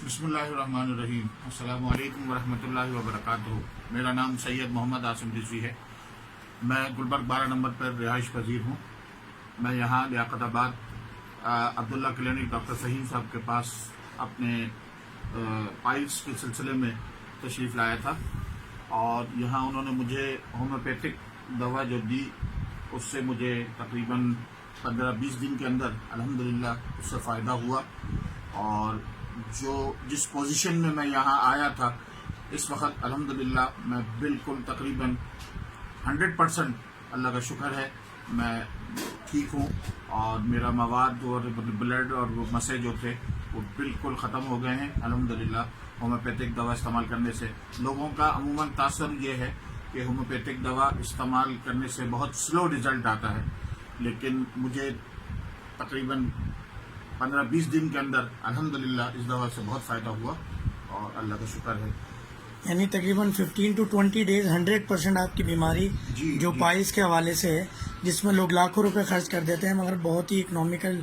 بسم اللہ الرحمن الرحیم. السلام علیکم ورحمۃ اللہ وبرکاتہ. میرا نام سید محمد عاصم رضوی ہے. میں گلبرگ 12 نمبر پر رہائش پذیر ہوں. میں یہاں لیاقت آباد عبداللہ کلینک ڈاکٹر فہیم صاحب کے پاس اپنے پائلس کے سلسلے میں تشریف لایا تھا، اور یہاں انہوں نے مجھے ہومیوپیتھک دوا جو دی اس سے مجھے تقریباً 15-20 دن کے اندر الحمدللہ اس سے فائدہ ہوا. اور جس پوزیشن میں میں یہاں آیا تھا اس وقت الحمدللہ میں بالکل تقریباً 100% اللہ کا شکر ہے میں ٹھیک ہوں، اور میرا مواد اور بلڈ اور وہ مسے جو تھے وہ بالکل ختم ہو گئے ہیں الحمدللہ. ہومیوپیتھک دوا استعمال کرنے سے لوگوں کا عموماً تاثر یہ ہے کہ ہومیوپیتھک دوا استعمال کرنے سے بہت سلو رزلٹ آتا ہے، لیکن مجھے تقریباً 15-20 دن کے اندر الحمدللہ اس دوا سے بہت فائدہ ہوا اور اللہ کا شکر ہے. یعنی تقریباً 15 to 20 days 100% آپ کی بیماری جو پائلس کے حوالے سے ہے، جس میں لوگ لاکھوں روپے خرچ کر دیتے ہیں مگر بہت ہی اکنامیکل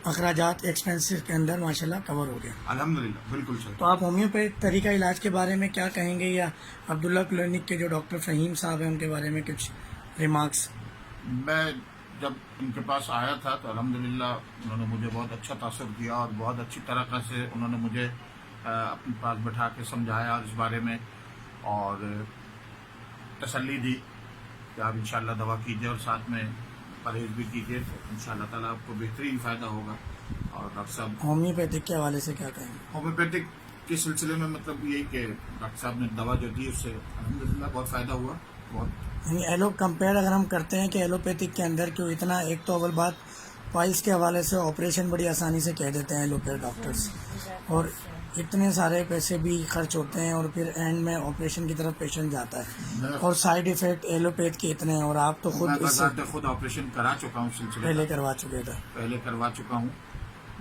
اخراجات ایکسپینسز کے اندر ماشاءاللہ کور ہو گیا الحمدللہ بالکل صحیح. تو آپ ہومیوپیتھ طریقہ علاج کے بارے میں کیا کہیں گے، یا عبداللہ کلینک کے جو ڈاکٹر فہیم صاحب ہیں ان کے بارے میں کچھ ریمارکس؟ میں جب ان کے پاس آیا تھا تو الحمدللہ انہوں نے مجھے بہت اچھا تاثر دیا اور بہت اچھی طریقہ سے انہوں نے مجھے اپنے پاس بٹھا کے سمجھایا اس بارے میں، اور تسلی دی کہ آپ انشاءاللہ دوا کیجیے اور ساتھ میں پرہیز بھی کیجیے تو انشاءاللہ تعالیٰ آپ کو بہترین فائدہ ہوگا. اور ڈاکٹر صاحب ہومیوپیتھک کے حوالے سے کیا کہیں گے؟ ہومیوپیتھک کے سلسلے میں مطلب یہی کہ ڈاکٹر صاحب نے دوا جو دی اس سے الحمدللہ بہت فائدہ ہوا. بہت یعنی کمپیئر اگر ہم کرتے ہیں کہ ایلوپیتھک کے اندر کیوں اتنا، ایک تو اول بات پائلس کے حوالے سے آپریشن بڑی آسانی سے کہہ دیتے ہیں ایلوپیتھ ڈاکٹرز، اور اتنے سارے پیسے بھی خرچ ہوتے ہیں اور پھر اینڈ میں آپریشن کی طرف پیشنٹ جاتا ہے، اور سائیڈ ایفیکٹ ایلوپیتھ کے اتنے ہیں، اور آپ تو خود اس سے خود آپریشن کرا چکا ہوں سلسلے پہلے کروا چکے تھے. پہلے کروا چکا ہوں،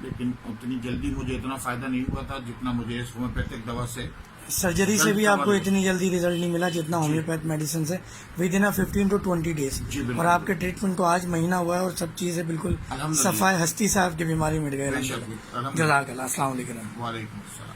لیکن اتنی جلدی مجھے اتنا فائدہ نہیں ہوا تھا جتنا مجھے اس ہومیوپیتھک دوا سے. سرجری سے بھی آپ کو اتنی جلدی ریزلٹ نہیں ملا جتنا ہومیوپیتھ میڈیسن سے ود ان 15 to 20 days. اور آپ کے ٹریٹمنٹ کو آج مہینہ ہوا ہے اور سب چیزیں بالکل صفائی ہستی سے آپ کی بیماری مٹ گئی. جزاک اللہ. السلام علیکم. وعلیکم السلام.